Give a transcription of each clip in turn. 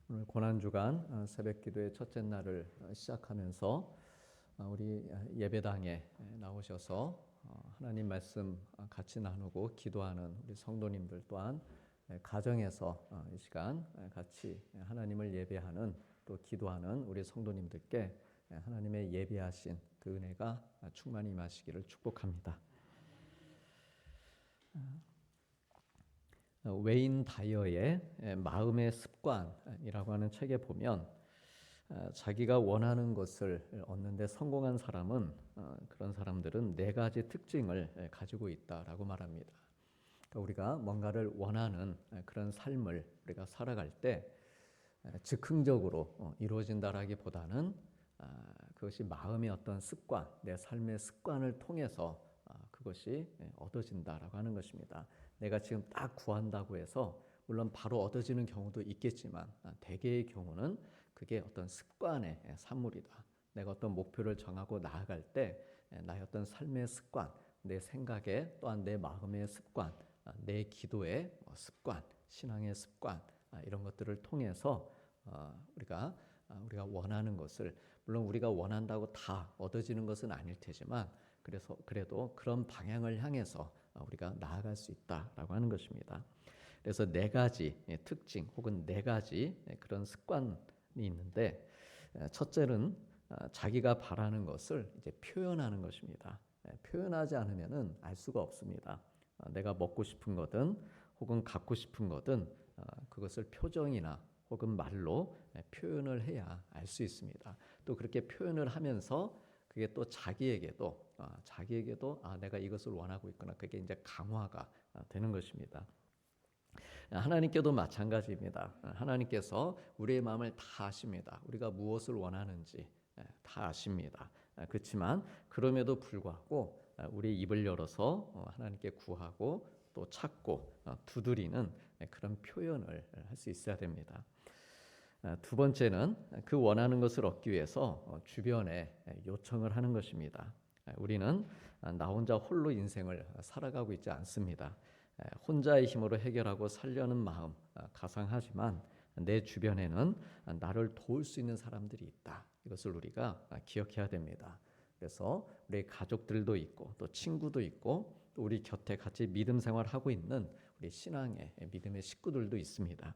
오늘 고난주간 새벽기도의 첫째 날을 시작하면서 우리 예배당에 나오셔서 하나님 말씀 같이 나누고 기도하는 우리 성도님들 또한 가정에서 이 시간 같이 하나님을 예배하는 또 기도하는 우리 성도님들께 하나님의 예비하신 그 은혜가 충만히 임하시기를 축복합니다. 웨인 다이어의 마음의 습관이라고 하는 책에 보면 자기가 원하는 것을 얻는 데 성공한 사람은 그런 사람들은 네 가지 특징을 가지고 있다라고 말합니다. 그러니까 우리가 뭔가를 원하는 그런 삶을 우리가 살아갈 때 즉흥적으로 이루어진다라기보다는 그것이 마음의 어떤 습관, 내 삶의 습관을 통해서 그것이 얻어진다라고 하는 것입니다. 내가 지금 딱 구한다고 해서 물론 바로 얻어지는 경우도 있겠지만 대개의 경우는 그게 어떤 습관의 산물이다. 내가 어떤 목표를 정하고 나아갈 때 나의 어떤 삶의 습관, 내 생각의 또한 내 마음의 습관, 내 기도의 습관, 신앙의 습관 이런 것들을 통해서 우리가 원하는 것을 물론 우리가 원한다고 다 얻어지는 것은 아닐 테지만 그래도 그런 방향을 향해서 우리가 나아갈 수 있다라고 하는 것입니다. 그래서 네 가지 특징 혹은 네 가지 그런 습관이 있는데 첫째는 자기가 바라는 것을 이제 표현하는 것입니다. 표현하지 않으면은 알 수가 없습니다. 내가 먹고 싶은 거든 혹은 갖고 싶은 거든 그것을 표정이나 혹은 말로 표현을 해야 알 수 있습니다. 또 그렇게 표현을 하면서 그게 또 자기에게도 내가 이것을 원하고 있구나. 그게 이제 강화가 되는 것입니다. 하나님께도 마찬가지입니다. 하나님께서 우리의 마음을 다 아십니다. 우리가 무엇을 원하는지 다 아십니다. 그렇지만 그럼에도 불구하고 우리 입을 열어서 하나님께 구하고 또 찾고 두드리는 그런 표현을 할 수 있어야 됩니다. 두 번째는 그 원하는 것을 얻기 위해서 주변에 요청을 하는 것입니다. 우리는 나 혼자 홀로 인생을 살아가고 있지 않습니다. 혼자의 힘으로 해결하고 살려는 마음 가상하지만 내 주변에는 나를 도울 수 있는 사람들이 있다. 이것을 우리가 기억해야 됩니다. 그래서 우리 가족들도 있고 또 친구도 있고 또 우리 곁에 같이 믿음 생활하고 있는 우리 신앙의 믿음의 식구들도 있습니다.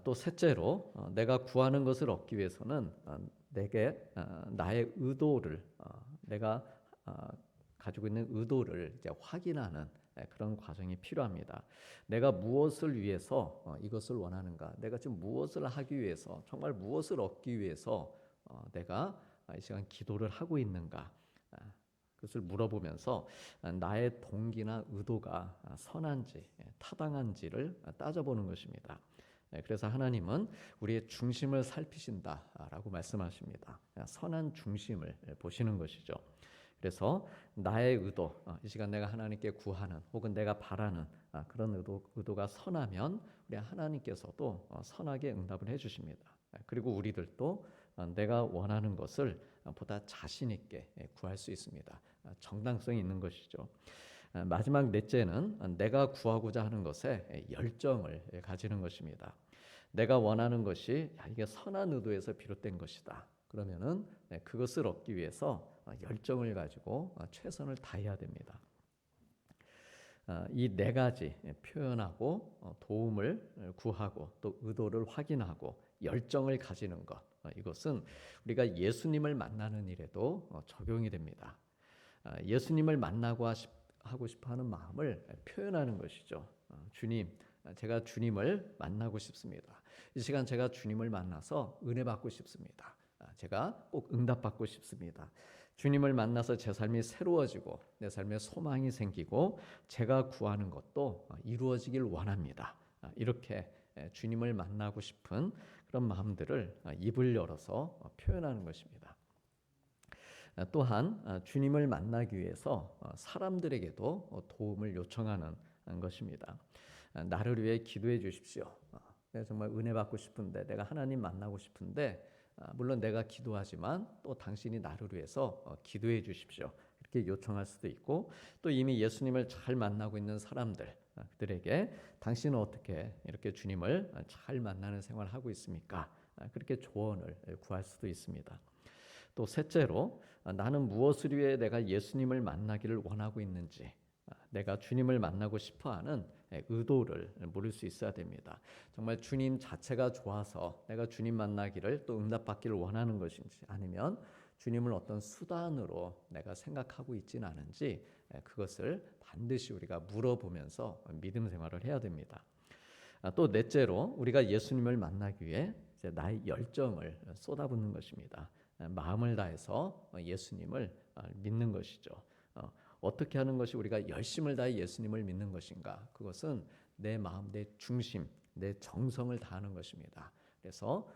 또 셋째로 내가 구하는 것을 얻기 위해서는 내게 나의 의도를 내가 가지고 있는 의도를 이제 확인하는 그런 과정이 필요합니다. 내가 무엇을 위해서 이것을 원하는가? 내가 지금 무엇을 하기 위해서 정말 무엇을 얻기 위해서 내가 이 시간 기도를 하고 있는가? 그것을 물어보면서 나의 동기나 의도가 선한지 타당한지를 따져보는 것입니다. 그래서 하나님은 우리의 중심을 살피신다라고 말씀하십니다. 선한 중심을 보시는 것이죠. 그래서 나의 의도, 이 시간 내가 하나님께 구하는 혹은 내가 바라는 그런 의도가 선하면 우리 하나님께서도 선하게 응답을 해주십니다. 그리고 우리들도 내가 원하는 것을 보다 자신 있게 구할 수 있습니다. 정당성이 있는 것이죠. 마지막 넷째는 내가 구하고자 하는 것에 열정을 가지는 것입니다. 내가 원하는 것이 이게 선한 의도에서 비롯된 것이다. 그러면은 그것을 얻기 위해서 열정을 가지고 최선을 다해야 됩니다. 이 네 가지 표현하고 도움을 구하고 또 의도를 확인하고 열정을 가지는 것 이것은 우리가 예수님을 만나는 일에도 적용이 됩니다. 예수님을 만나고 하고 싶어하는 마음을 표현하는 것이죠. 주님, 제가 주님을 만나고 싶습니다. 이 시간 제가 주님을 만나서 은혜 받고 싶습니다. 제가 꼭 응답받고 싶습니다. 주님을 만나서 제 삶이 새로워지고 내 삶에 소망이 생기고 제가 구하는 것도 이루어지길 원합니다. 이렇게 주님을 만나고 싶은 그런 마음들을 입을 열어서 표현하는 것입니다. 또한 주님을 만나기 위해서 사람들에게도 도움을 요청하는 것입니다. 나를 위해 기도해 주십시오. 내가 정말 은혜 받고 싶은데 내가 하나님 만나고 싶은데 물론 내가 기도하지만 또 당신이 나를 위해서 기도해 주십시오. 이렇게 요청할 수도 있고 또 이미 예수님을 잘 만나고 있는 사람들 그들에게 당신은 어떻게 이렇게 주님을 잘 만나는 생활을 하고 있습니까? 그렇게 조언을 구할 수도 있습니다. 또 셋째로 나는 무엇을 위해 내가 예수님을 만나기를 원하고 있는지, 내가 주님을 만나고 싶어하는 의도를 물을 수 있어야 됩니다. 정말 주님 자체가 좋아서 내가 주님 만나기를 또 응답받기를 원하는 것인지, 아니면 주님을 어떤 수단으로 내가 생각하고 있지는 않은지, 그것을 반드시 우리가 물어보면서 믿음 생활을 해야 됩니다. 또 넷째로 우리가 예수님을 만나기 위해 이제 나의 열정을 쏟아붓는 것입니다. 마음을 다해서 예수님을 믿는 것이죠. 어떻게 하는 것이 우리가 열심을 다해 예수님을 믿는 것인가? 그것은 내 마음, 내 중심, 내 정성을 다하는 것입니다. 그래서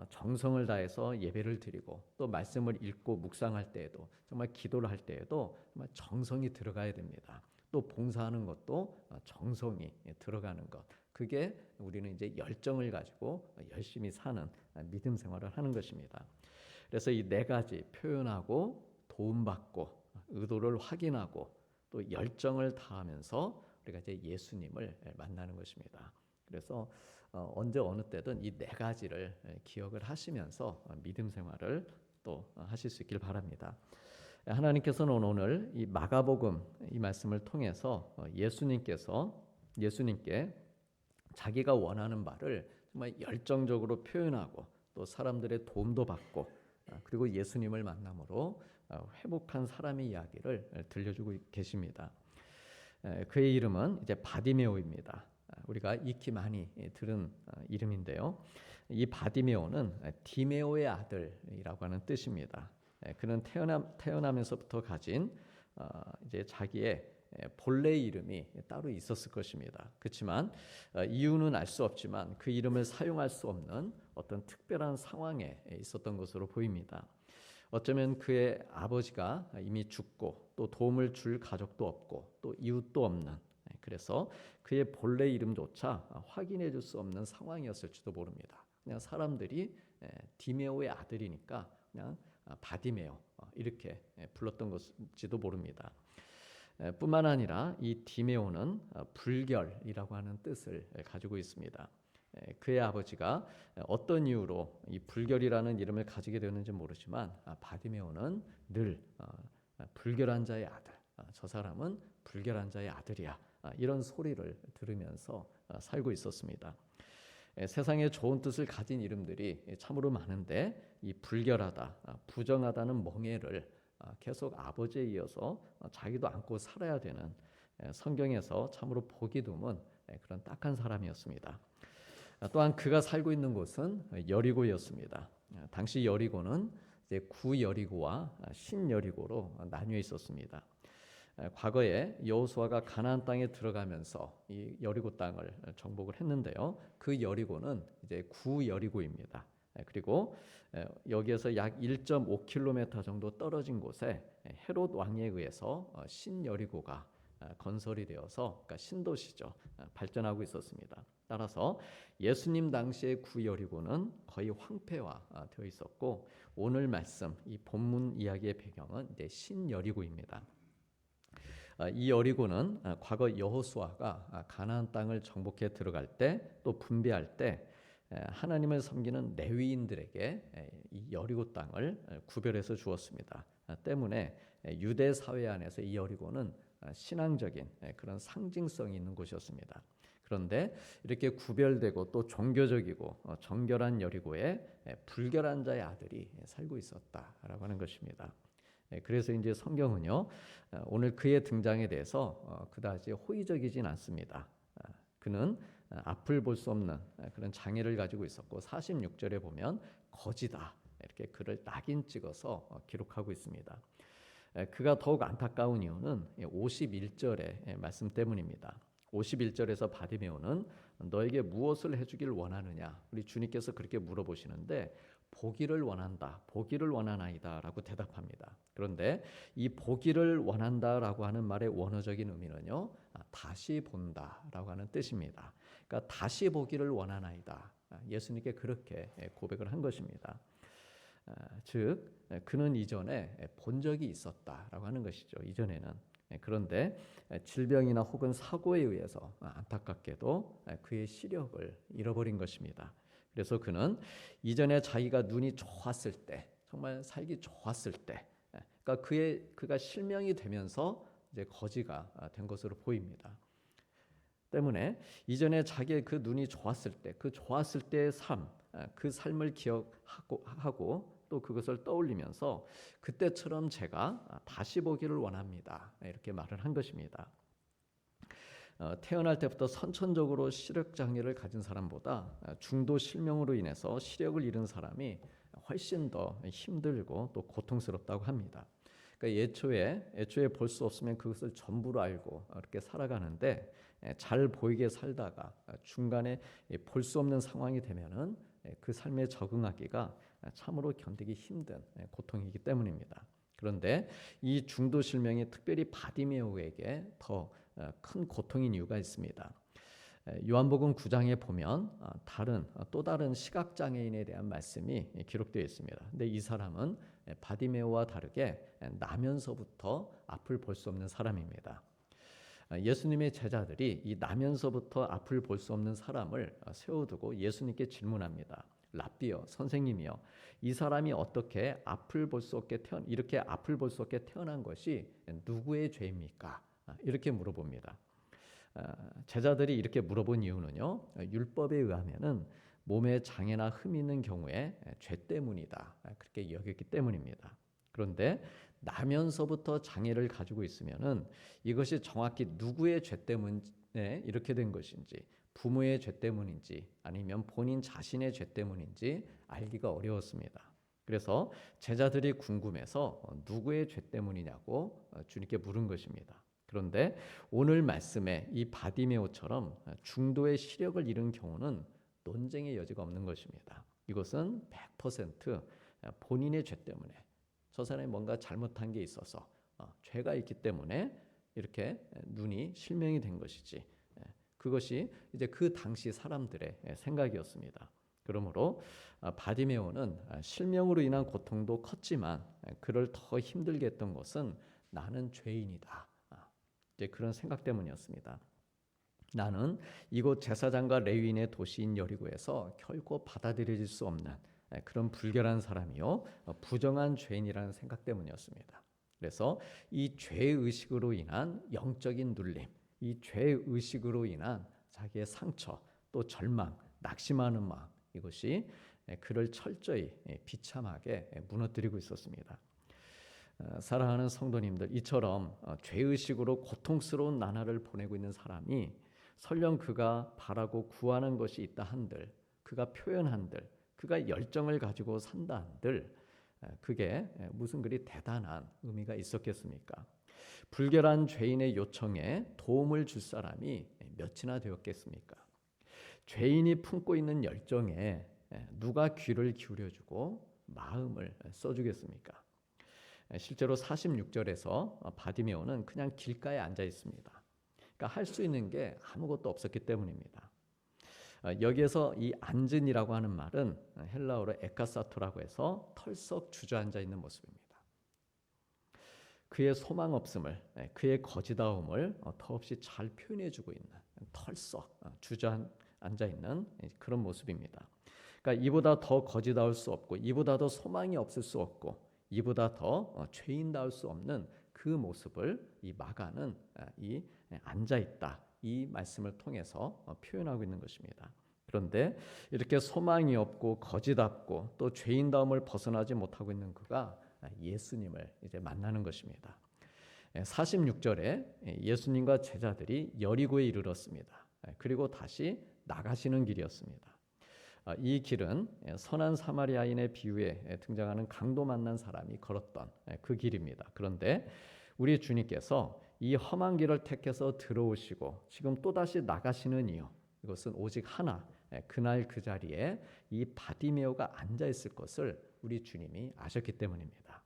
정성을 다해서 예배를 드리고 또 말씀을 읽고 묵상할 때에도, 정말 기도를 할 때에도 정말 정성이 들어가야 됩니다. 또 봉사하는 것도 정성이 들어가는 것. 그게 우리는 이제 열정을 가지고 열심히 사는 믿음 생활을 하는 것입니다. 그래서 이 네 가지, 표현하고 도움받고 의도를 확인하고 또 열정을 다하면서 우리가 이제 예수님을 만나는 것입니다. 그래서 언제 어느 때든 이 네 가지를 기억을 하시면서 믿음 생활을 또 하실 수 있길 바랍니다. 하나님께서는 오늘 이 마가복음 이 말씀을 통해서 예수님께 자기가 원하는 바를 정말 열정적으로 표현하고 또 사람들의 도움도 받고 그리고 예수님을 만남으로 회복한 사람의 이야기를 들려주고 계십니다. 그의 이름은 이제 바디메오입니다. 우리가 익히 많이 들은 이름인데요. 이 바디메오는 디메오의 아들이라고 하는 뜻입니다. 그는 태어나면서부터 가진 이제 자기의 본래 이름이 따로 있었을 것입니다. 그렇지만 이유는 알 수 없지만 그 이름을 사용할 수 없는 어떤 특별한 상황에 있었던 것으로 보입니다. 어쩌면 그의 아버지가 이미 죽고 또 도움을 줄 가족도 없고 또 이웃도 없는, 그래서 그의 본래 이름조차 확인해 줄 수 없는 상황이었을지도 모릅니다. 그냥 사람들이 디메오의 아들이니까 그냥 바디메오 이렇게 불렀던 것일지도 모릅니다. 뿐만 아니라 이 디메오는 불결이라고 하는 뜻을 가지고 있습니다. 그의 아버지가 어떤 이유로 이 불결이라는 이름을 가지게 되었는지 모르지만 바디메오는 늘 불결한 자의 아들, 저 사람은 불결한 자의 아들이야, 이런 소리를 들으면서 살고 있었습니다. 세상에 좋은 뜻을 가진 이름들이 참으로 많은데 이 불결하다, 부정하다는 멍해를 계속 아버지에 이어서 자기도 안고 살아야 되는, 성경에서 참으로 보기 드문 그런 딱한 사람이었습니다. 또한 그가 살고 있는 곳은 여리고였습니다. 당시 여리고는 이제 구여리고와 신여리고로 나뉘어 있었습니다. 과거에 여호수아가 가나안 땅에 들어가면서 이 여리고 땅을 정복을 했는데요. 그 여리고는 이제 구여리고입니다. 그리고 여기에서 약 1.5km 정도 떨어진 곳에 헤롯 왕에 의해서 신여리고가 건설이 되어서, 그러니까 신도시죠, 발전하고 있었습니다. 따라서 예수님 당시의 구여리고는 거의 황폐화되어 있었고, 오늘 말씀 이 본문 이야기의 배경은 이제 신여리고입니다. 이 여리고는 과거 여호수아가 가나안 땅을 정복해 들어갈 때 또 분배할 때 하나님을 섬기는 레위인들에게 이 여리고 땅을 구별해서 주었습니다. 때문에 유대 사회 안에서 이 여리고는 신앙적인 그런 상징성이 있는 곳이었습니다. 그런데 이렇게 구별되고 또 종교적이고 정결한 여리고에 불결한 자의 아들이 살고 있었다라고 하는 것입니다. 그래서 이제 성경은요, 오늘 그의 등장에 대해서 그다지 호의적이진 않습니다. 그는 앞을 볼 수 없는 그런 장애를 가지고 있었고, 46절에 보면 거지다 이렇게 그를 낙인 찍어서 기록하고 있습니다. 그가 더욱 안타까운 이유는 51절의 말씀 때문입니다. 51절에서 바디메오는 너에게 무엇을 해주길 원하느냐, 우리 주님께서 그렇게 물어보시는데 보기를 원한다, 보기를 원하나이다 라고 대답합니다. 그런데 이 보기를 원한다라고 하는 말의 원어적인 의미는요, 다시 본다라고 하는 뜻입니다. 그러니까 다시 보기를 원하나이다, 예수님께 그렇게 고백을 한 것입니다. 즉 그는 이전에 본 적이 있었다라고 하는 것이죠. 이전에는 그런데 질병이나 혹은 사고에 의해서 안타깝게도 그의 시력을 잃어버린 것입니다. 그래서 그는 이전에 자기가 눈이 좋았을 때, 정말 살기 좋았을 때, 그러니까 그가 실명이 되면서 이제 거지가 된 것으로 보입니다. 때문에 이전에 자기의 그 눈이 좋았을 때, 그 좋았을 때의 삶, 그 삶을 기억하고 또 그것을 떠올리면서 그때처럼 제가 다시 보기를 원합니다. 이렇게 말을 한 것입니다. 태어날 때부터 선천적으로 시력 장애를 가진 사람보다 중도 실명으로 인해서 시력을 잃은 사람이 훨씬 더 힘들고 또 고통스럽다고 합니다. 그러니까 애초에 볼 수 없으면 그것을 전부로 알고 이렇게 살아가는데 잘 보이게 살다가 중간에 볼 수 없는 상황이 되면은 그 삶에 적응하기가 참으로 견디기 힘든 고통이기 때문입니다. 그런데 이 중도 실명이 특별히 바디메오에게 더 큰 고통인 이유가 있습니다. 요한복음 9장에 보면 또 다른 시각 장애인에 대한 말씀이 기록되어 있습니다. 근데 이 사람은 바디메오와 다르게 나면서부터 앞을 볼 수 없는 사람입니다. 예수님의 제자들이 이 나면서부터 앞을 볼 수 없는 사람을 세워두고 예수님께 질문합니다. 랍비여, 선생님이여, 이 사람이 어떻게 이렇게 앞을 볼 수 없게 태어난 것이 누구의 죄입니까? 이렇게 물어봅니다. 제자들이 이렇게 물어본 이유는요, 율법에 의하면은 몸에 장애나 흠이 있는 경우에 죄 때문이다, 그렇게 여겼기 때문입니다. 그런데 나면서부터 장애를 가지고 있으면은 이것이 정확히 누구의 죄 때문에 이렇게 된 것인지, 부모의 죄 때문인지 아니면 본인 자신의 죄 때문인지 알기가 어려웠습니다. 그래서 제자들이 궁금해서 누구의 죄 때문이냐고 주님께 물은 것입니다. 그런데 오늘 말씀에 이 바디메오처럼 중도의 시력을 잃은 경우는 논쟁의 여지가 없는 것입니다. 이것은 100% 본인의 죄 때문에, 저 사람이 뭔가 잘못한 게 있어서 죄가 있기 때문에 이렇게 눈이 실명이 된 것이지, 그것이 이제 그 당시 사람들의 생각이었습니다. 그러므로 바디메오는 실명으로 인한 고통도 컸지만 그를 더 힘들게 했던 것은 나는 죄인이다, 이제 그런 생각 때문이었습니다. 나는 이곳 제사장과 레위인의 도시인 여리고에서 결코 받아들여질 수 없는 그런 불결한 사람이요, 부정한 죄인이라는 생각 때문이었습니다. 그래서 이 죄의식으로 인한 영적인 눌림, 이 죄의식으로 인한 자기의 상처, 또 절망, 낙심하는 마음, 이것이 그를 철저히 비참하게 무너뜨리고 있었습니다. 사랑하는 성도님들, 이처럼 죄의식으로 고통스러운 나날을 보내고 있는 사람이 설령 그가 바라고 구하는 것이 있다 한들, 그가 표현한들, 그가 열정을 가지고 산다 한들, 그게 무슨 그리 대단한 의미가 있었겠습니까? 불결한 죄인의 요청에 도움을 줄 사람이 몇이나 되었겠습니까? 죄인이 품고 있는 열정에 누가 귀를 기울여주고 마음을 써주겠습니까? 실제로 46절에서 바디메오는 그냥 길가에 앉아 있습니다. 그러니까 할 수 있는 게 아무것도 없었기 때문입니다. 여기에서 이 앉은이라고 하는 말은 헬라어로 에카사토라고 해서 털썩 주저앉아 있는 모습입니다. 그의 소망 없음을, 그의 거지다움을 더없이 잘 표현해주고 있는, 털썩 주저앉아 있는 그런 모습입니다. 그러니까 이보다 더 거지다울 수 없고, 이보다 더 소망이 없을 수 없고, 이보다 더 죄인다울 수 없는 그 모습을 이 마가는 이 앉아있다, 이 말씀을 통해서 표현하고 있는 것입니다. 그런데 이렇게 소망이 없고 거짓없고 또 죄인다움을 벗어나지 못하고 있는 그가 예수님을 이제 만나는 것입니다. 46절에 예수님과 제자들이 여리고에 이르렀습니다. 그리고 다시 나가시는 길이었습니다. 이 길은 선한 사마리아인의 비유에 등장하는 강도 만난 사람이 걸었던 그 길입니다. 그런데 우리 주님께서 이 험한 길을 택해서 들어오시고 지금 또다시 나가시는 이유, 이것은 오직 하나, 그날 그 자리에 이 바디메오가 앉아 있을 것을 우리 주님이 아셨기 때문입니다.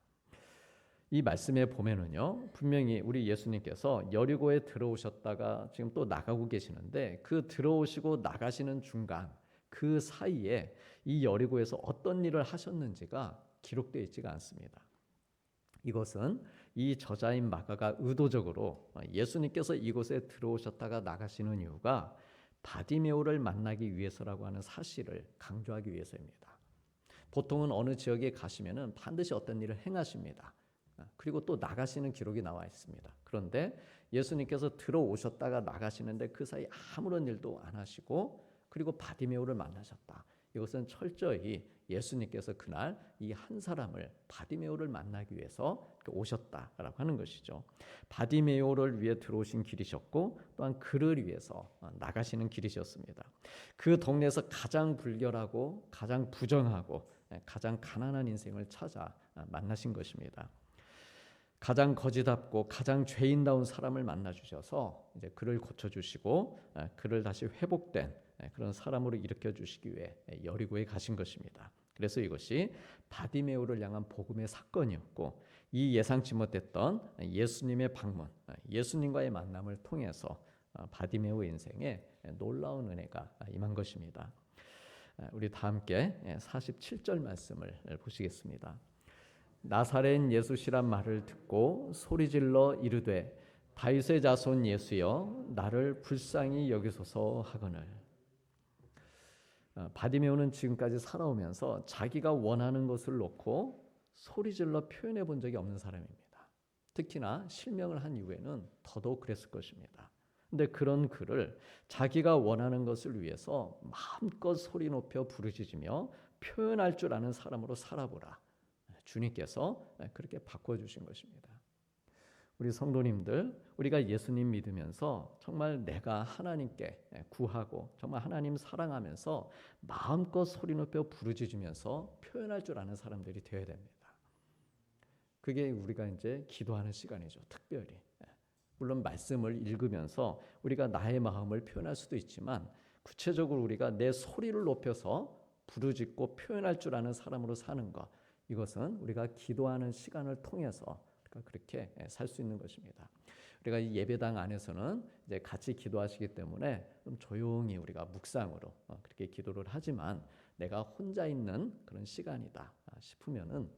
이 말씀에 보면은요, 분명히 우리 예수님께서 여리고에 들어오셨다가 지금 또 나가고 계시는데, 그 들어오시고 나가시는 중간 그 사이에 이 여리고에서 어떤 일을 하셨는지가 기록되어 있지가 않습니다. 이것은 이 저자인 마가가 의도적으로 예수님께서 이곳에 들어오셨다가 나가시는 이유가 바디메오를 만나기 위해서라고 하는 사실을 강조하기 위해서입니다. 보통은 어느 지역에 가시면은 반드시 어떤 일을 행하십니다. 그리고 또 나가시는 기록이 나와 있습니다. 그런데 예수님께서 들어오셨다가 나가시는데 그 사이 아무런 일도 안 하시고 그리고 바디메오를 만나셨다. 이것은 철저히 예수님께서 그날 이 한 사람을 바디메오를 만나기 위해서 오셨다라고 하는 것이죠. 바디메오를 위해 들어오신 길이셨고 또한 그를 위해서 나가시는 길이셨습니다. 그 동네에서 가장 불결하고 가장 부정하고 가장 가난한 인생을 찾아 만나신 것입니다. 가장 거지답고 가장 죄인다운 사람을 만나 주셔서 이제 그를 고쳐 주시고 그를 다시 회복된 그런 사람으로 일으켜 주시기 위해 여리고에 가신 것입니다. 그래서 이것이 바디메오를 향한 복음의 사건이었고 이 예상치 못했던 예수님의 방문, 예수님과의 만남을 통해서 바디메오 인생에 놀라운 은혜가 임한 것입니다. 우리 다 함께 47절 말씀을 보시겠습니다. 나사렛 예수시란 말을 듣고 소리질러 이르되 다윗의 자손 예수여 나를 불쌍히 여기소서 하거늘. 바디메오는 지금까지 살아오면서 자기가 원하는 것을 놓고 소리질러 표현해 본 적이 없는 사람입니다. 특히나 실명을 한 이후에는 더더욱 그랬을 것입니다. 근데 그런 그를 자기가 원하는 것을 위해서 마음껏 소리 높여 부르짖으며 표현할 줄 아는 사람으로 살아보라. 주님께서 그렇게 바꿔주신 것입니다. 우리 성도님들, 우리가 예수님 믿으면서 정말 내가 하나님께 구하고 정말 하나님 사랑하면서 마음껏 소리 높여 부르짖으면서 표현할 줄 아는 사람들이 되어야 됩니다. 그게 우리가 이제 기도하는 시간이죠. 특별히. 물론 말씀을 읽으면서 우리가 나의 마음을 표현할 수도 있지만 구체적으로 우리가 내 소리를 높여서 부르짖고 표현할 줄 아는 사람으로 사는 것, 이것은 우리가 기도하는 시간을 통해서 그렇게 살 수 있는 것입니다. 우리가 이 예배당 안에서는 이제 같이 기도하시기 때문에 좀 조용히 우리가 묵상으로 그렇게 기도를 하지만 내가 혼자 있는 그런 시간이다 싶으면은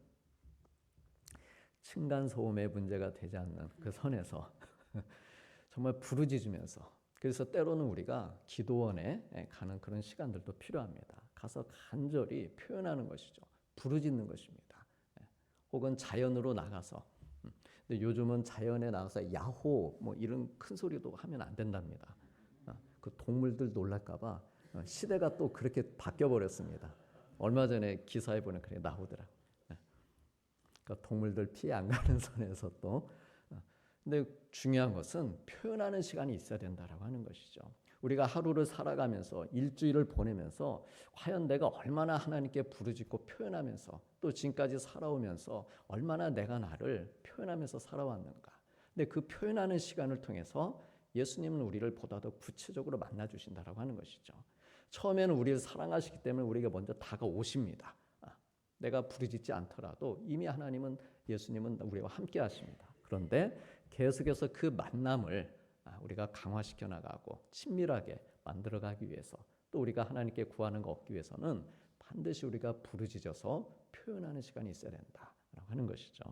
층간 소음의 문제가 되지 않는 그 선에서 정말 부르짖으면서, 그래서 때로는 우리가 기도원에 가는 그런 시간들도 필요합니다. 가서 간절히 표현하는 것이죠. 부르짖는 것입니다. 혹은 자연으로 나가서, 근데 요즘은 자연에 나가서 야호 뭐 이런 큰 소리도 하면 안 된답니다. 그 동물들 놀랄까봐 시대가 또 그렇게 바뀌어 버렸습니다. 얼마 전에 기사에 보면 그게 나오더라. 그러니까 동물들 피해 안 가는 선에서 또. 근데 중요한 것은 표현하는 시간이 있어야 된다라고 하는 것이죠. 우리가 하루를 살아가면서 일주일을 보내면서 과연 내가 얼마나 하나님께 부르짖고 표현하면서 또 지금까지 살아오면서 얼마나 내가 나를 표현하면서 살아왔는가. 근데 그 표현하는 시간을 통해서 예수님은 우리를 보다 더 구체적으로 만나주신다라고 하는 것이죠. 처음에는 우리를 사랑하시기 때문에 우리에게 먼저 다가오십니다. 내가 부르짖지 않더라도 이미 하나님은, 예수님은 우리와 함께 하십니다. 그런데 계속해서 그 만남을 우리가 강화시켜 나가고 친밀하게 만들어가기 위해서, 또 우리가 하나님께 구하는 거 얻기 위해서는 반드시 우리가 부르짖어서 표현하는 시간이 있어야 된다라고 하는 것이죠.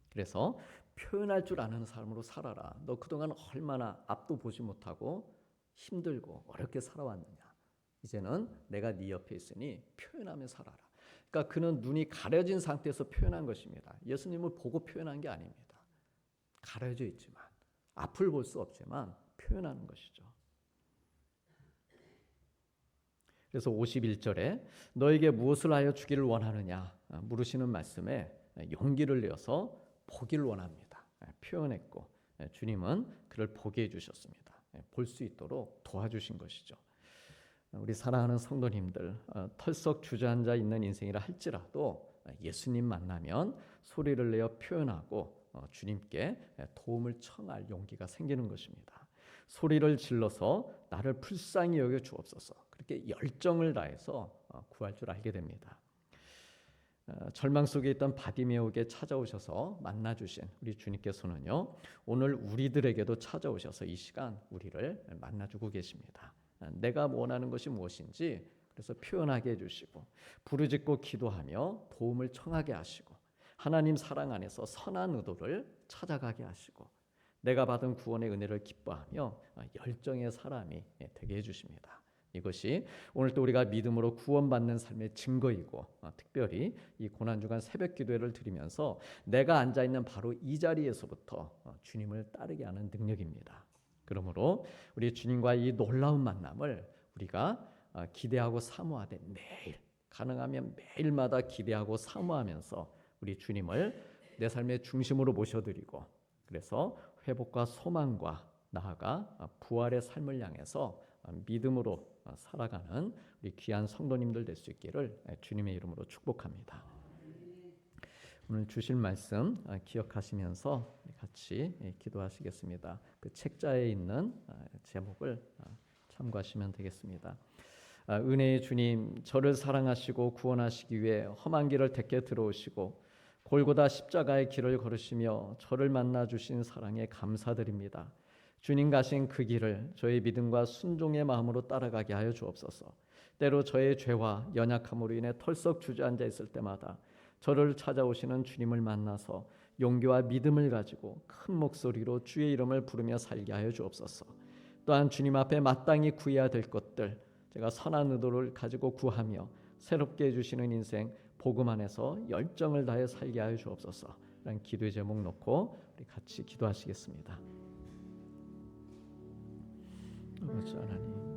그래서 표현할 줄 아는 사람으로 살아라. 너 그동안 얼마나 앞도 보지 못하고 힘들고 어렵게 살아왔느냐. 이제는 내가 네 옆에 있으니 표현하며 살아라. 그러니까 그는 눈이 가려진 상태에서 표현한 것입니다. 예수님을 보고 표현한 게 아닙니다. 가려져 있지만, 앞을 볼 수 없지만 표현하는 것이죠. 그래서 51절에 너에게 무엇을 하여 주기를 원하느냐 물으시는 말씀에 용기를 내어서 보기를 원합니다. 표현했고 주님은 그를 보게 해주셨습니다. 볼 수 있도록 도와주신 것이죠. 우리 사랑하는 성도님들, 털썩 주저앉아 있는 인생이라 할지라도 예수님 만나면 소리를 내어 표현하고 주님께 도움을 청할 용기가 생기는 것입니다. 소리를 질러서 나를 불쌍히 여겨 주옵소서, 그렇게 열정을 다해서 구할 줄 알게 됩니다. 절망 속에 있던 바디메오에게 찾아오셔서 만나주신 우리 주님께서는요, 오늘 우리들에게도 찾아오셔서 이 시간 우리를 만나주고 계십니다. 내가 원하는 것이 무엇인지 그래서 표현하게 해주시고 부르짖고 기도하며 도움을 청하게 하시고 하나님 사랑 안에서 선한 의도를 찾아가게 하시고 내가 받은 구원의 은혜를 기뻐하며 열정의 사람이 되게 해주십니다. 이것이 오늘 또 우리가 믿음으로 구원받는 삶의 증거이고 특별히 이 고난주간 새벽 기도회를 드리면서 내가 앉아있는 바로 이 자리에서부터 주님을 따르게 하는 능력입니다. 그러므로 우리 주님과 이 놀라운 만남을 우리가 기대하고 사모하되 매일 가능하면 매일마다 기대하고 사모하면서 우리 주님을 내 삶의 중심으로 모셔드리고 그래서 회복과 소망과 나아가 부활의 삶을 향해서 믿음으로 살아가는 우리 귀한 성도님들 될 수 있기를 주님의 이름으로 축복합니다. 오늘 주실 말씀 기억하시면서 같이 기도하시겠습니다. 그 책자에 있는 제목을 참고하시면 되겠습니다. 은혜의 주님, 저를 사랑하시고 구원하시기 위해 험한 길을 택해 들어오시고 골고다 십자가의 길을 걸으시며 저를 만나 주신 사랑에 감사드립니다. 주님 가신 그 길을 저의 믿음과 순종의 마음으로 따라가게 하여 주옵소서. 때로 저의 죄와 연약함으로 인해 털썩 주저앉아 있을 때마다 저를 찾아오시는 주님을 만나서 용기와 믿음을 가지고 큰 목소리로 주의 이름을 부르며 살게 하여 주옵소서. 또한 주님 앞에 마땅히 구해야 될 것들 제가 선한 의도를 가지고 구하며 새롭게 해주시는 인생 복음 안에서 열정을 다해 살게 하여 주옵소서. 라는 기도의 제목 놓고 우리 같이 기도하시겠습니다. 아버지 하나님,